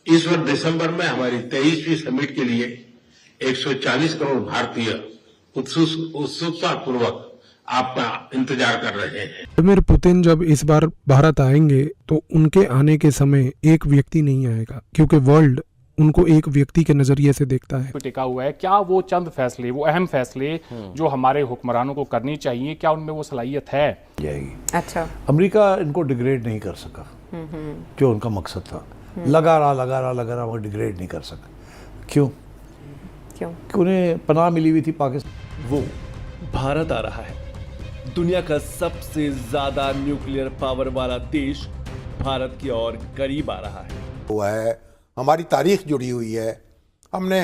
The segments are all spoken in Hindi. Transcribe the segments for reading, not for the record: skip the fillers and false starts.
इस वर्ष दिसंबर में हमारी 23वीं समिट के लिए 140 करोड़ भारतीय उत्सुकता पूर्वक आपका इंतजार कर रहे हैं। व्लादिमीर पुतिन जब इस बार भारत आएंगे तो उनके आने के समय एक व्यक्ति नहीं आएगा, क्योंकि वर्ल्ड उनको एक व्यक्ति के नजरिए से देखता है। टिका हुआ है क्या वो चंद फैसले, वो अहम फैसले जो हमारे हुक्मरानों को करनी चाहिए, क्या उनमें वो सलाहियत है? जाएगी। अच्छा, अमेरिका इनको डिग्रेड नहीं कर सका जो उनका मकसद था। लगा रहा वो डिग्रेड नहीं कर सका। क्यों? कि उन्हें पनाह मिली हुई थी पाकिस्तान। वो भारत आ रहा है, दुनिया का सबसे ज्यादा न्यूक्लियर पावर वाला देश भारत की ओर करीब आ रहा है। वो है, हमारी तारीख जुड़ी हुई है, हमने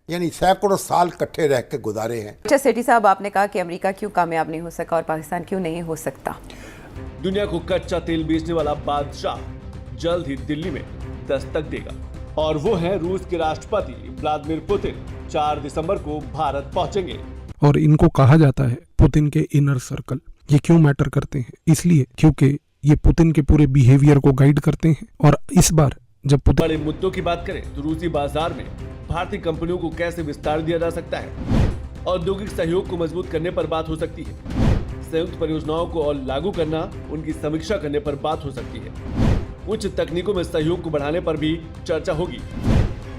यानी सैकड़ों साल इकट्ठे रह के गुजारे हैं। अच्छा सेठी साहब, आपने कहा कि अमेरिका क्यों कामयाब नहीं हो सका और पाकिस्तान क्यों नहीं हो सकता। दुनिया को कच्चा तेल बेचने वाला बादशाह जल्द ही दिल्ली में दस्तक देगा और वो है रूस के राष्ट्रपति व्लादिमीर पुतिन। 4 दिसंबर को भारत पहुंचेंगे। और इनको कहा जाता है पुतिन के इनर सर्कल। ये क्यों मैटर करते हैं? इसलिए क्योंकि ये पुतिन के पूरे बिहेवियर को गाइड करते हैं। और इस बार जब पुतिन बड़े मुद्दों की बात करें तो रूसी बाजार में भारतीय कंपनियों को कैसे विस्तार दिया जा सकता है, औद्योगिक सहयोग को मजबूत करने पर बात हो सकती है, संयुक्त परियोजनाओं को और लागू करना, उनकी समीक्षा करने पर बात हो सकती है, उच्च तकनीकों में सहयोग को बढ़ाने पर भी चर्चा होगी,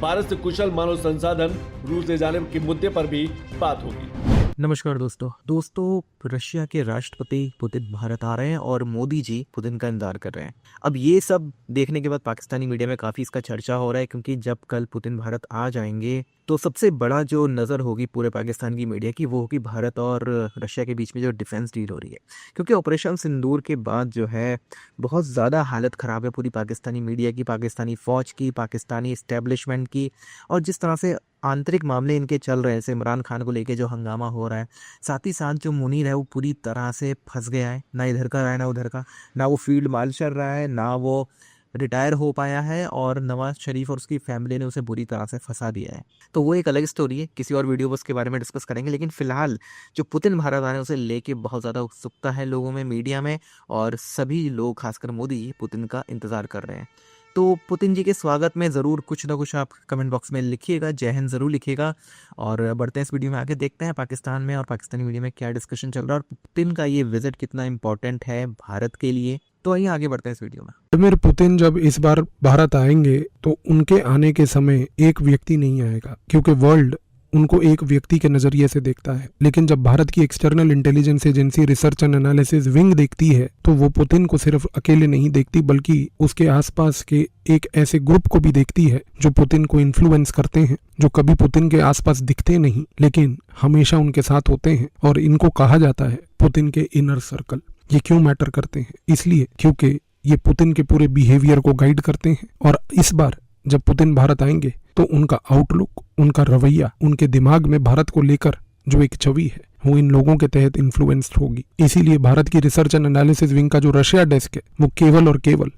भारत से कुशल मानव संसाधन रूस ले जाने के मुद्दे पर भी बात होगी। नमस्कार दोस्तों, रशिया के राष्ट्रपति पुतिन भारत आ रहे हैं और मोदी जी पुतिन का इंतजार कर रहे हैं। अब ये सब देखने के बाद पाकिस्तानी मीडिया में काफ़ी इसका चर्चा हो रहा है, क्योंकि जब कल पुतिन भारत आ जाएंगे तो सबसे बड़ा जो नज़र होगी पूरे पाकिस्तान की मीडिया की, वो होगी भारत और रशिया के बीच में जो डिफेंस डील हो रही है। क्योंकि ऑपरेशन सिंदूर के बाद जो है बहुत ज़्यादा हालत ख़राब है पूरी पाकिस्तानी मीडिया की, पाकिस्तानी फ़ौज की, पाकिस्तानी इस्टेब्लिशमेंट की। और जिस तरह से आंतरिक मामले इनके चल रहे हैं, इमरान खान को लेके जो हंगामा हो रहा है, साथ ही साथ जो मुनीर है वो पूरी तरह से फंस गया है, ना इधर का रहा है ना उधर का, ना वो फील्ड मार्शल रहा है, ना वो रिटायर हो पाया है, और नवाज शरीफ और उसकी फैमिली ने उसे बुरी तरह से फंसा दिया है। तो वो एक अलग स्टोरी है, किसी और वीडियो में उसके बारे में डिस्कस करेंगे। लेकिन फिलहाल जो पुतिन भारत आ रहे हैं उसे लेके बहुत ज़्यादा उत्सुकता है लोगों में, मीडिया में, और सभी लोग खासकर मोदी पुतिन का इंतज़ार कर रहे हैं। तो पुतिन जी के स्वागत में ज़रूर कुछ ना कुछ आप कमेंट बॉक्स में लिखिएगा, जय हिंद ज़रूर लिखिएगा। और बढ़ते हैं इस वीडियो में आगे, देखते हैं पाकिस्तान में और पाकिस्तानी मीडिया में क्या डिस्कशन चल रहा है और पुतिन का ये विजिट कितना इंपॉर्टेंट है भारत के लिए। तो आइए आगे बढ़ते हैं इस वीडियो में। व्लादिमीर पुतिन जब इस बार भारत आएंगे तो उनके आने के समय एक व्यक्ति नहीं आएगा, क्योंकि वर्ल्ड उनको एक व्यक्ति के नजरिए से देखता है। लेकिन जब भारत की external intelligence agency research and analysis wing देखती है तो वो पुतिन को सिर्फ अकेले नहीं देखती, बल्कि उसके आसपास के एक ऐसे ग्रुप को भी देखती है जो पुतिन को इन्फ्लुएंस करते हैं, जो कभी पुतिन के आसपास दिखते नहीं लेकिन हमेशा उनके साथ होते हैं। और इनको कहा जाता है पुतिन के इनर सर्कल। ये क्यों मैटर करते हैं? इसलिए क्योंकि ये पुतिन के पूरे बिहेवियर को गाइड करते हैं। और इस बार जब पुतिन भारत आएंगे तो उनका आउटलुक, उनका रवैया, उनके दिमाग में भारत को लेकर जो एक छवि है वो इन लोगों के तहत इन्फ्लुएंस्ड होगी। इसीलिए भारत की रिसर्च एंड एनालिसिस विंग का जो रशिया डेस्क है वो केवल और केवल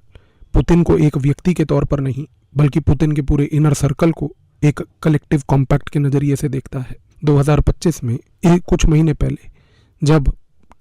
पुतिन को एक व्यक्ति के तौर पर नहीं, बल्कि पुतिन के पूरे इनर सर्कल को एक कलेक्टिव कॉम्पैक्ट के नजरिए से देखता है। 2025 में कुछ महीने पहले जब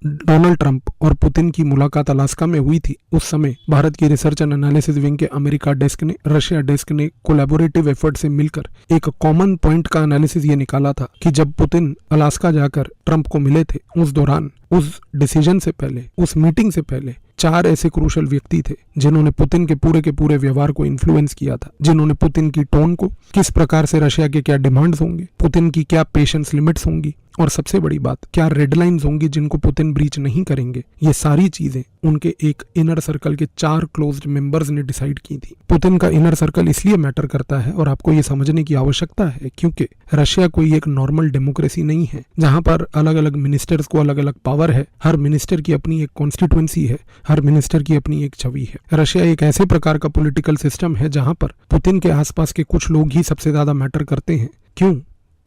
डोनाल्ड ट्रंप और पुतिन की मुलाकात अलास्का में हुई थी, उस समय भारत की रिसर्च एंड एनालिसिस विंग के अमेरिका डेस्क ने, रशिया डेस्क ने कोलैबोरेटिव एफर्ट से मिलकर एक कॉमन पॉइंट का एनालिसिस ये निकाला था कि जब पुतिन अलास्का जाकर ट्रंप को मिले थे, उस दौरान, उस डिसीजन से पहले, उस मीटिंग से पहले 4 ऐसे क्रूशल व्यक्ति थे जिन्होंने पुतिन के पूरे व्यवहार को इन्फ्लुएंस किया था, जिन्होंने पुतिन की टोन को, किस प्रकार से रशिया के क्या डिमांड्स होंगे, पुतिन की क्या पेशेंस लिमिट्स होंगी, और सबसे बड़ी बात क्या रेड लाइन्स होंगी जिनको पुतिन ब्रीच नहीं करेंगे, ये सारी चीजें उनके एक इनर सर्कल के 4 क्लोज्ड मेंबर्स ने डिसाइड की थी। पुतिन का इनर सर्कल इसलिए मैटर करता है और आपको ये समझने की आवश्यकता है क्योंकि रशिया कोई एक नॉर्मल डेमोक्रेसी नहीं है जहां पर अलग अलग मिनिस्टर्स को अलग अलग पावर है, हर मिनिस्टर की अपनी एक कॉन्स्टिट्यूएंसी है, हर मिनिस्टर की अपनी एक छवि है। रशिया एक ऐसे प्रकार का पॉलिटिकल सिस्टम है जहां पर पुतिन के आसपास के कुछ लोग ही सबसे ज्यादा मैटर करते हैं। क्यों?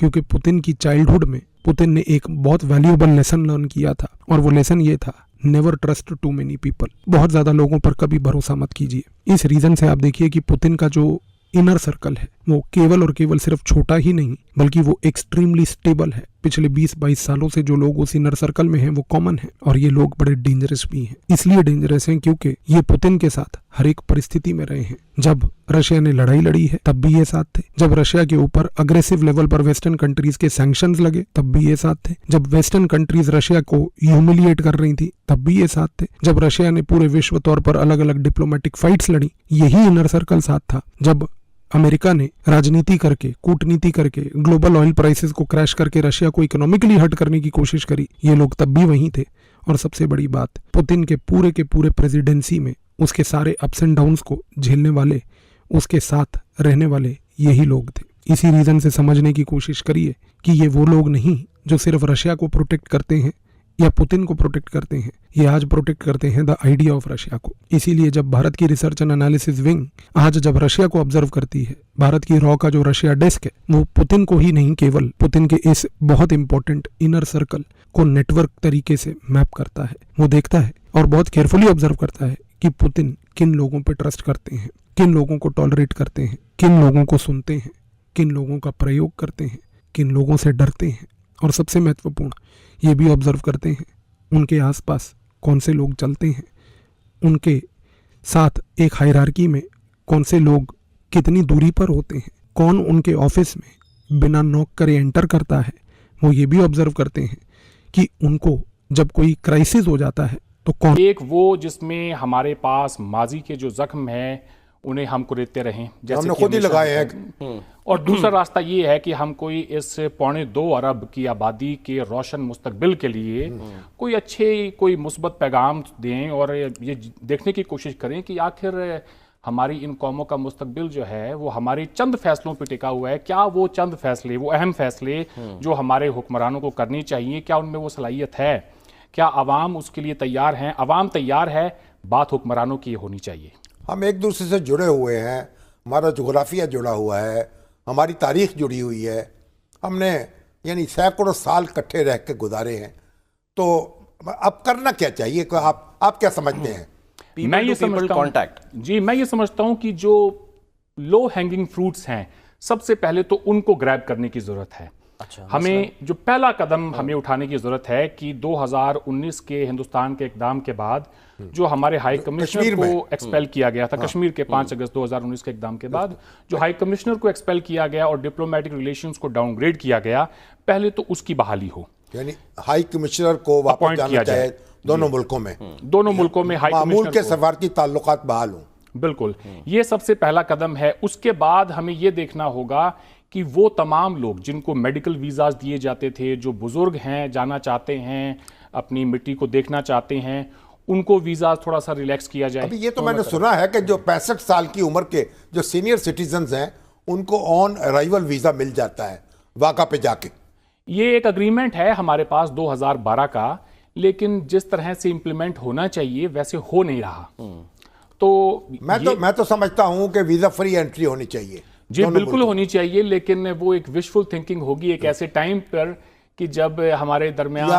क्योंकि पुतिन की चाइल्डहुड में पुतिन ने एक बहुत वैल्यूएबल लेसन लर्न किया था, और वो लेसन ये था, never trust too many people. बहुत ज्यादा लोगों पर कभी भरोसा मत कीजिए। इस रीजन से आप देखिए कि पुतिन का जो इनर सर्कल है वो केवल और केवल सिर्फ छोटा ही नहीं बल्कि वो एक्सट्रीमली स्टेबल है। पिछले 20-22 सालों से जो लोग उस इनर सर्कल में हैं वो कॉमन है, और ये लोग बड़े डेंजरस भी हैं। इसलिए डेंजरस हैं क्योंकि ये पुतिन के साथ हर एक परिस्थिति में रहे हैं। जब रशिया ने लड़ाई लड़ी है तब भी ये साथ थे, जब रशिया के ऊपर अग्रेसिव लेवल पर वेस्टर्न कंट्रीज के सैंक्शंस लगे तब भी ये साथ थे, जब वेस्टर्न कंट्रीज रशिया को ह्यूमिलिएट कर रही थी तब भी ये साथ थे, जब रशिया ने पूरे विश्व तौर पर अलग अलग डिप्लोमेटिक फाइट्स लड़ी यही इनर सर्कल साथ था, जब अमेरिका ने राजनीति करके, कूटनीति करके, ग्लोबल ऑयल प्राइसेस को क्रैश करके रशिया को इकोनॉमिकली हर्ट करने की कोशिश करी, ये लोग तब भी वहीं थे। और सबसे बड़ी बात, पुतिन के पूरे प्रेसिडेंसी में उसके सारे अप्स एंड डाउन्स को झेलने वाले, उसके साथ रहने वाले यही लोग थे। इसी रीजन से समझने की कोशिश करिए कि ये वो लोग नहीं जो सिर्फ रशिया को प्रोटेक्ट करते हैं या पुतिन को प्रोटेक्ट करते हैं, ये आज प्रोटेक्ट करते हैं द आइडिया ऑफ रशिया को। इसीलिए जब भारत की रिसर्च एंड एनालिसिस विंग आज जब रशिया को ऑब्जर्व करती है, भारत की रॉ का जो रशिया डेस्क है वो पुतिन को ही नहीं केवल पुतिन के इस बहुत इंपॉर्टेंट इनर सर्कल को नेटवर्क तरीके से मैप करता है। वो देखता है और बहुत केयरफुली ऑब्जर्व करता है कि पुतिन किन लोगों पर ट्रस्ट करते हैं, किन लोगों को टॉलरेट करते हैं, किन लोगों को सुनते हैं, किन लोगों का प्रयोग करते हैं, किन लोगों से डरते हैं, और सबसे महत्वपूर्ण ये भी ऑब्जर्व करते हैं उनके आसपास कौन से लोग चलते हैं, उनके साथ एक हायरार्की में कौन से लोग कितनी दूरी पर होते हैं, कौन उनके ऑफिस में बिना नॉक करे एंटर करता है। वो ये भी ऑब्जर्व करते हैं कि उनको जब कोई क्राइसिस हो जाता है तो कौन, एक वो जिसमें हमारे पास माजी के जो जख्म है उन्हें हम कुरेदते रहें, जैसे हमने कि खुद ही हमेशा लगाए हैं। और दूसरा रास्ता ये है कि हम कोई इस 2.25 अरब की आबादी के रोशन मुस्तकबिल के लिए कोई अच्छे, कोई मुस्बत पैगाम दें और ये देखने की कोशिश करें कि आखिर हमारी इन कौमों का मुस्तकबिल जो है वो हमारे चंद फैसलों पर टिका हुआ है। क्या वो चंद फैसले, वो अहम फैसले जो हमारे हुक्मरानों को करनी चाहिए, क्या उनमें वो सलाहियत है? क्या अवाम उसके लिए तैयार हैं? अवाम तैयार है, बात हुक्मरानों की होनी चाहिए। हम एक दूसरे से जुड़े हुए हैं, हमारा जोग्राफिया जुड़ा हुआ है, हमारी तारीख जुड़ी हुई है, हमने यानी सैकड़ों साल इकट्ठे रह के गुजारे हैं। तो अब करना क्या चाहिए, आप क्या समझते हैं? मैं ये समझता हूं, जी मैं ये समझता हूं कि जो लो हैंगिंग फ्रूट्स हैं सबसे पहले तो उनको ग्रैब करने की जरूरत है। हमें जो पहला कदम हमें उठाने की जरूरत है कि 2019 के हिंदुस्तान के इकदाम के बाद जो हमारे हाई कमिश्नर को एक्सपेल किया गया था, कश्मीर के 5 अगस्त 2019 के इकदाम के बाद जो हाई कमिश्नर को एक्सपेल किया गया और डिप्लोमेटिक रिलेशंस को डाउनग्रेड किया गया, पहले तो उसकी बहाली हो, यानी हाई कमिश्नर को वापस जाना चाहिए दोनों मुल्कों में, दोनों मुल्कों में हाई मामूल के कमिश्नर सफारती ताल्लुकात बहाल हों। बिल्कुल, ये सबसे पहला कदम है। उसके बाद हमें ये देखना होगा कि वो तमाम लोग जिनको मेडिकल वीज़ाज दिए जाते थे, जो बुजुर्ग हैं, जाना चाहते हैं, अपनी मिट्टी को देखना चाहते हैं, उनको वीज़ा थोड़ा सा रिलैक्स किया जाए। अभी ये तो मैंने सुना है कि जो 65 साल की उम्र के जो सीनियर सिटीजन्स हैं उनको ऑन अराइवल वीज़ा मिल जाता है वाक़ा पे जाके। ये एक अग्रीमेंट है हमारे पास 2012 का, लेकिन जिस तरह से इम्प्लीमेंट होना चाहिए वैसे हो नहीं रहा। तो मैं तो समझता हूं कि वीज़ा फ्री एंट्री होनी चाहिए। जी बिल्कुल होनी चाहिए, लेकिन वो एक विशफुल थिंकिंग होगी एक ऐसे टाइम पर कि जब हमारे दरमियान